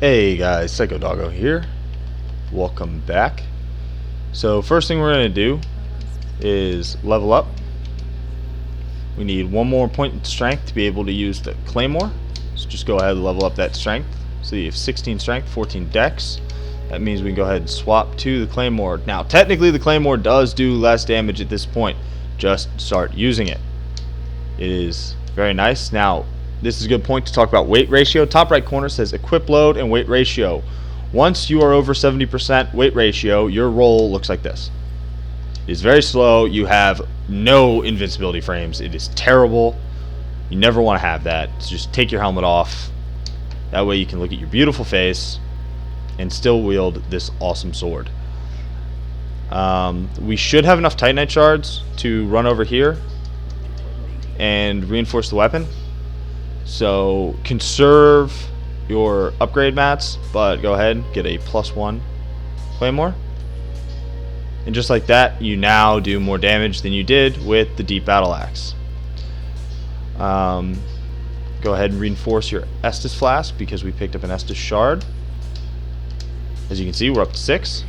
Hey guys, Psycho Doggo here. Welcome back. So first thing we're going to do is level up. We need one more point in strength to be able to use the Claymore. So just go ahead and level up that strength. So you have 16 strength, 14 dex. That means we can go ahead and swap to the Claymore. Now technically the Claymore does do less damage at this point. Just start using it. It is very nice. Now this is a good point to talk about weight ratio. Top right corner says equip load and weight ratio. Once you are over 70% weight ratio, your roll looks like this. It is very slow. You have no invincibility frames. It is terrible. You never want to have that. So just take your helmet off. That way you can look at your beautiful face and still wield this awesome sword. We should have enough Titanite shards to run over here and reinforce the weapon. So conserve your upgrade mats, but go ahead and get a +1 Claymore. And just like that, you now do more damage than you did with the Deep Battle Axe. Go ahead and reinforce your Estus Flask because we picked up an Estus Shard. As you can see, we're up to 6,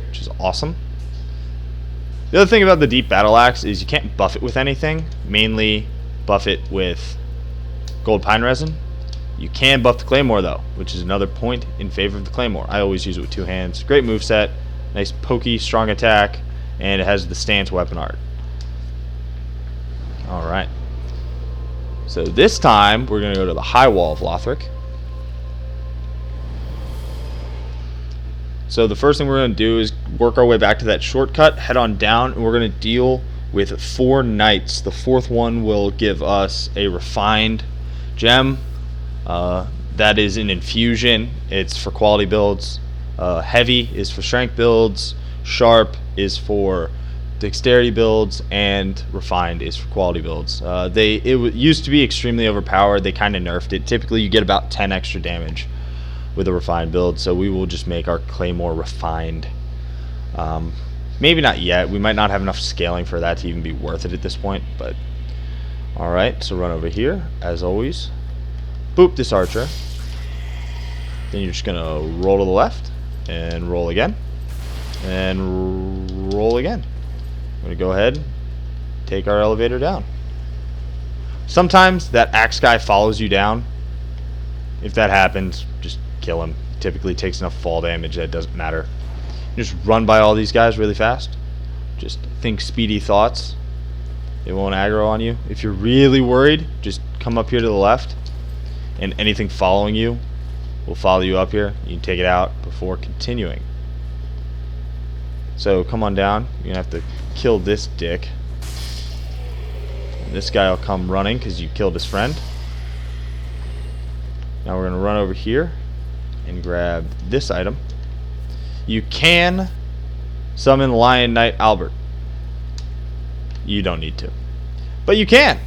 which is awesome. The other thing about the Deep Battle Axe is you can't buff it with anything. Mainly buff it with Gold Pine Resin. You can buff the Claymore though, which is another point in favor of the Claymore. I always use it with 2 hands. Great moveset, nice pokey, strong attack, and it has the stance weapon art. Alright. So this time, we're going to go to the High Wall of Lothric. So the first thing we're going to do is work our way back to that shortcut, head on down, and we're going to deal with 4 knights. The 4th one will give us a refined gem. That is an infusion. It's for quality builds. Heavy is for strength builds. Sharp is for dexterity builds, and refined is for quality builds. It used to be extremely overpowered. They kind of nerfed it. Typically you get about 10 extra damage with a refined build, so we will just make our Claymore refined. Maybe not yet. We might not have enough scaling for that to even be worth it at this point, but alright, so run over here as always. Boop this archer. Then you're just gonna roll to the left and roll again and roll again. I'm gonna go ahead, take our elevator down. Sometimes that axe guy follows you down. If that happens, just kill him. Typically takes enough fall damage that it doesn't matter. Just run by all these guys really fast. Just think speedy thoughts. They won't aggro on you. If you're really worried, just come up here to the left, and anything following you will follow you up here. You can take it out before continuing. So come on down. You're gonna have to kill this dick. And this guy will come running because you killed his friend. Now we're gonna run over here and grab this item. You can summon Lion Knight Albert. You don't need to, but you can.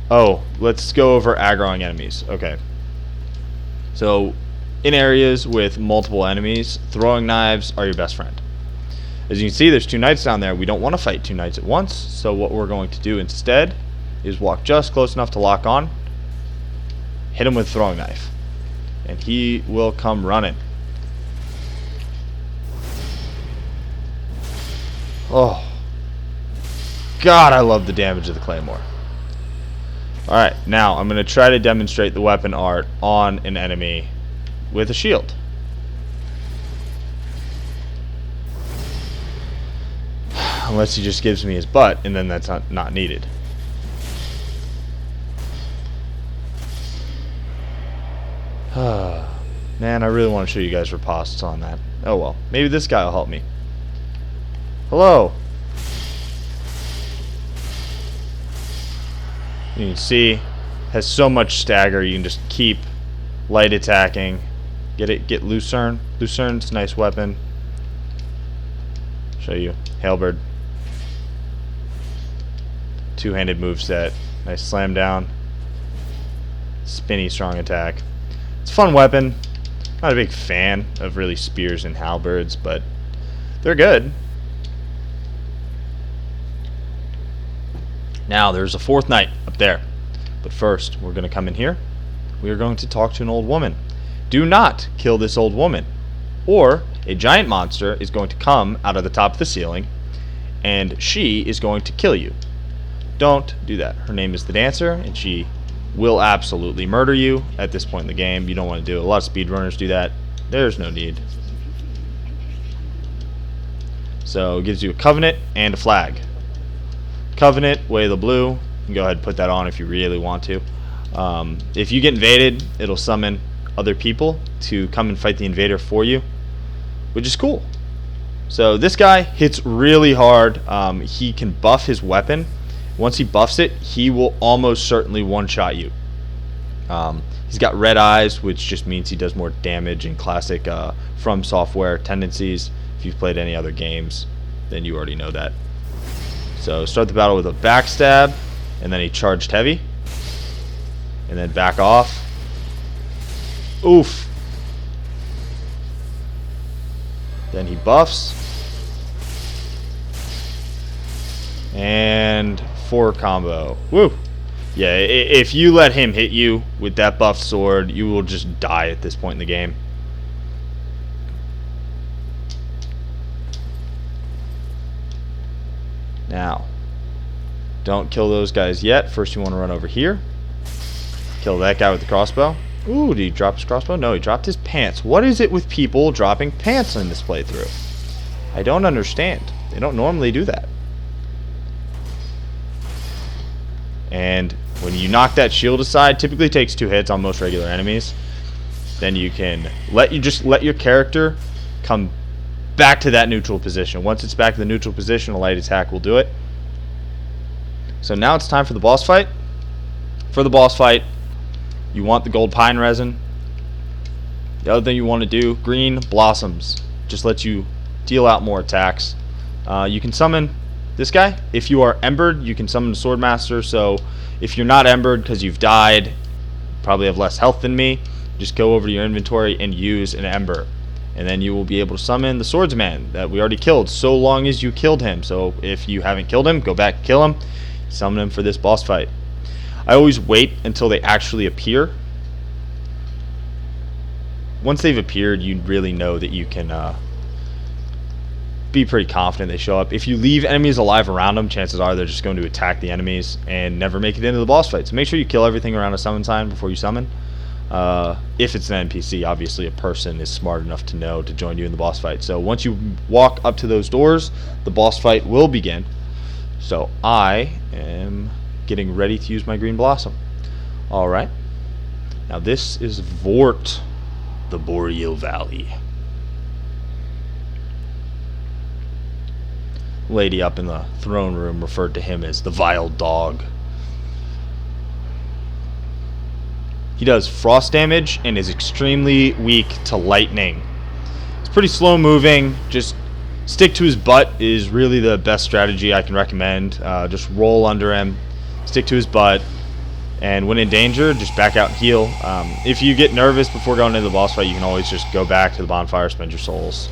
Oh, let's go over aggroing enemies. Okay. So, in areas with multiple enemies, throwing knives are your best friend. As you can see, there's 2 knights down there. We don't want to fight 2 knights at once, so what we're going to do instead is walk just close enough to lock on, hit him with a throwing knife, and he will come running. Oh, God, I love the damage of the Claymore. Alright, now I'm going to try to demonstrate the weapon art on an enemy with a shield. Unless he just gives me his butt, and then that's not needed. Man, I really want to show you guys ripostes on that. Oh well, maybe this guy will help me. Hello! You can see, has so much stagger, you can just keep light attacking. Get Lucerne. Lucerne's a nice weapon. Show you. Halberd. 2-handed moveset. Nice slam down. Spinny strong attack. It's a fun weapon. Not a big fan of really spears and halberds, but they're good. Now there's a 4th knight up there, but first we're going to come in here we are going to talk to an old woman. Do not kill this old woman, or a giant monster is going to come out of the top of the ceiling, and she is going to kill you. Don't do that. Her name is the Dancer, and she will absolutely murder you at this point in the game. You don't want to do it. A lot of speedrunners do that. There's no need. So it gives you a covenant and a flag. Covenant, way of the blue. You can go ahead and put that on if you really want to. If you get invaded, it'll summon other people to come and fight the invader for you, which is cool. So this guy hits really hard. He can buff his weapon. Once he buffs it, he will almost certainly one-shot you. He's got red eyes, which just means he does more damage in classic From Software tendencies. If you've played any other games, then you already know that. So start the battle with a backstab, and then he charged heavy, and then back off. Oof. Then he buffs, and 4 combo. Woo. Yeah, if you let him hit you with that buffed sword, you will just die at this point in the game. Now, don't kill those guys yet. First you want to run over here. Kill that guy with the crossbow. Ooh, did he drop his crossbow? No, he dropped his pants. What is it with people dropping pants in this playthrough? I don't understand. They don't normally do that. And when you knock that shield aside, typically takes 2 hits on most regular enemies. Then you can let your character come back to that neutral position. Once it's back to the neutral position, a light attack will do it. So now it's time for the boss fight. For the boss fight, you want the gold pine resin. The other thing you want to do, green blossoms. Just lets you deal out more attacks. You can summon this guy. If you are embered, you can summon the Swordmaster. So if you're not embered because you've died, probably have less health than me, just go over to your inventory and use an ember. And then you will be able to summon the swordsman that we already killed, so long as you killed him. So if you haven't killed him, go back and kill him. Summon him for this boss fight. I always wait until they actually appear. Once they've appeared, you really know that you can be pretty confident they show up. If you leave enemies alive around them, chances are they're just going to attack the enemies and never make it into the boss fight. So make sure you kill everything around a summon sign before you summon. If it's an NPC, obviously a person is smart enough to know to join you in the boss fight. So once you walk up to those doors, the boss fight will begin. So I am getting ready to use my green blossom. Alright. Now this is Vordt, the Boreal Valley. Lady up in the throne room referred to him as the vile dog. He does frost damage and is extremely weak to lightning. It's pretty slow moving. Just stick to his butt is really the best strategy I can recommend. Just roll under him, stick to his butt, and when in danger, just back out and heal. If you get nervous before going into the boss fight, you can always just go back to the bonfire, spend your souls.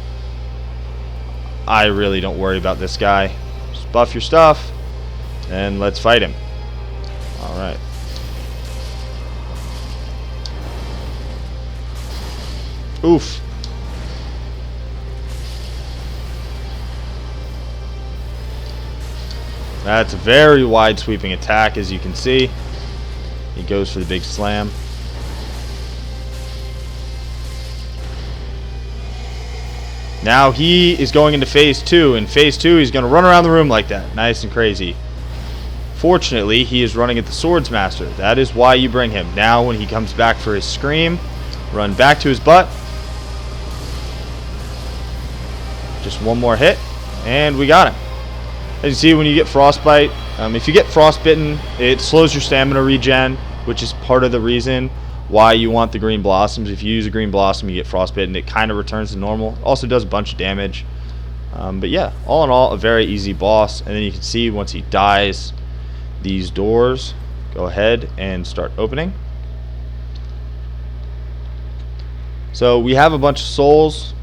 I really don't worry about this guy. Just buff your stuff, and let's fight him. Alright. Oof. That's a very wide sweeping attack, as you can see. He goes for the big slam. Now he is going into phase 2. In phase 2, he's going to run around the room like that. Nice and crazy. Fortunately, he is running at the Swordsmaster. That is why you bring him. Now when he comes back for his scream, run back to his butt. Just one more hit, and we got him. As you see, when you get frostbite, if you get frostbitten, it slows your stamina regen, which is part of the reason why you want the green blossoms. If you use a green blossom, you get frostbitten, it kind of returns to normal. Also does a bunch of damage. But yeah, all in all, a very easy boss. And then you can see once he dies, these doors go ahead and start opening. So we have a bunch of souls,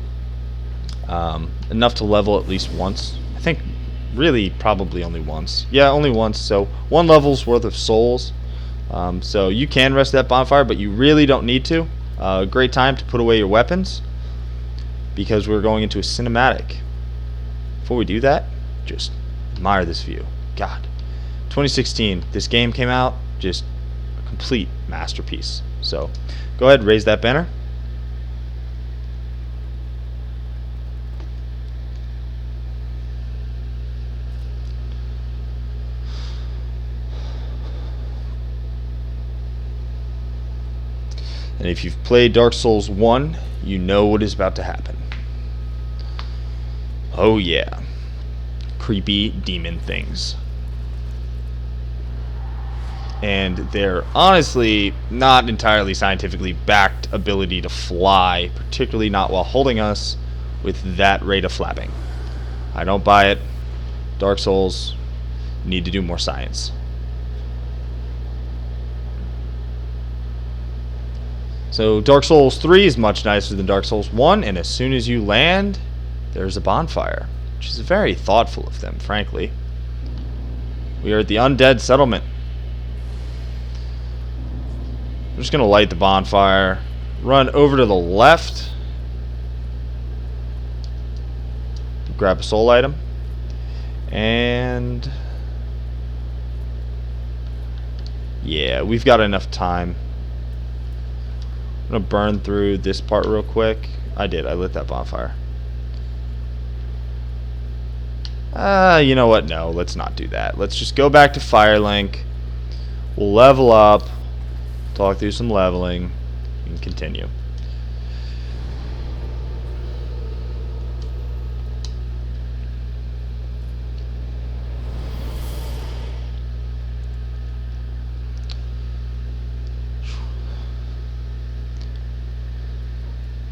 enough to level at least once. I think really probably only once. Yeah, only once. So 1 level's worth of souls. So you can rest that bonfire, but you really don't need to. Great time to put away your weapons because we're going into a cinematic. Before we do that, just admire this view. God, 2016, this game came out, just a complete masterpiece. So go ahead, raise that banner. And if you've played Dark Souls 1, you know what is about to happen. Oh yeah. Creepy demon things. And they're honestly not entirely scientifically backed ability to fly, particularly not while holding us with that rate of flapping. I don't buy it. Dark Souls need to do more science. So Dark Souls 3 is much nicer than Dark Souls 1, and as soon as you land, there's a bonfire, which is very thoughtful of them, frankly. We are at the undead settlement. I'm just going to light the bonfire, run over to the left, grab a soul item, and yeah, we've got enough time. I'm going to burn through this part real quick. I did. I lit that bonfire. You know what? No, let's not do that. Let's just go back to Firelink. We'll level up. Talk through some leveling. And continue.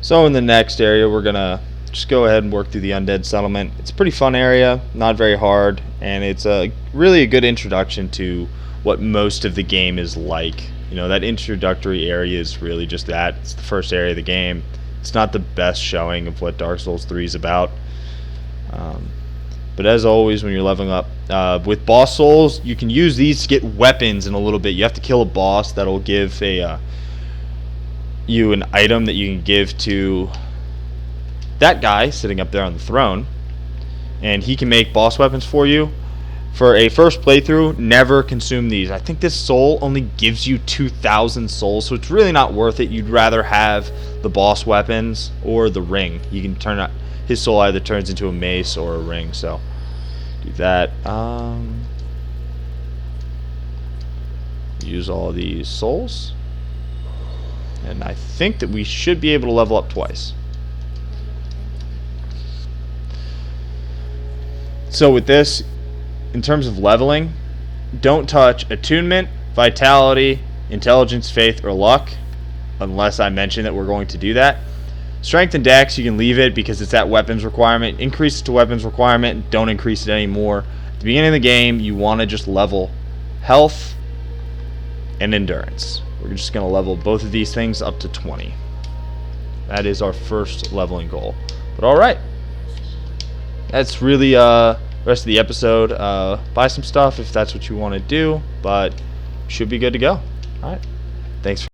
So in the next area, we're going to just go ahead and work through the undead settlement. It's a pretty fun area, not very hard, and it's really a good introduction to what most of the game is like. You know, that introductory area is really just that. It's the first area of the game. It's not the best showing of what Dark Souls 3 is about. But as always, when you're leveling up, with boss souls, you can use these to get weapons in a little bit. You have to kill a boss that'll give you an item that you can give to that guy sitting up there on the throne, and he can make boss weapons for you. For a first playthrough, never consume these. I think this soul only gives you 2,000 souls, so it's really not worth it. You'd rather have the boss weapons or the ring. You can turn out his soul either turns into a mace or a ring, so do that. Use all these souls. And I think that we should be able to level up twice. So with this, in terms of leveling, don't touch attunement, vitality, intelligence, faith, or luck, unless I mention that we're going to do that. Strength and dex, you can leave it because it's that weapons requirement. Increase it to weapons requirement, don't increase it anymore. At the beginning of the game, you want to just level health and endurance. We're just going to level both of these things up to 20. That is our first leveling goal. But alright. That's really the rest of the episode. Buy some stuff if that's what you want to do. But should be good to go. Alright. Thanks for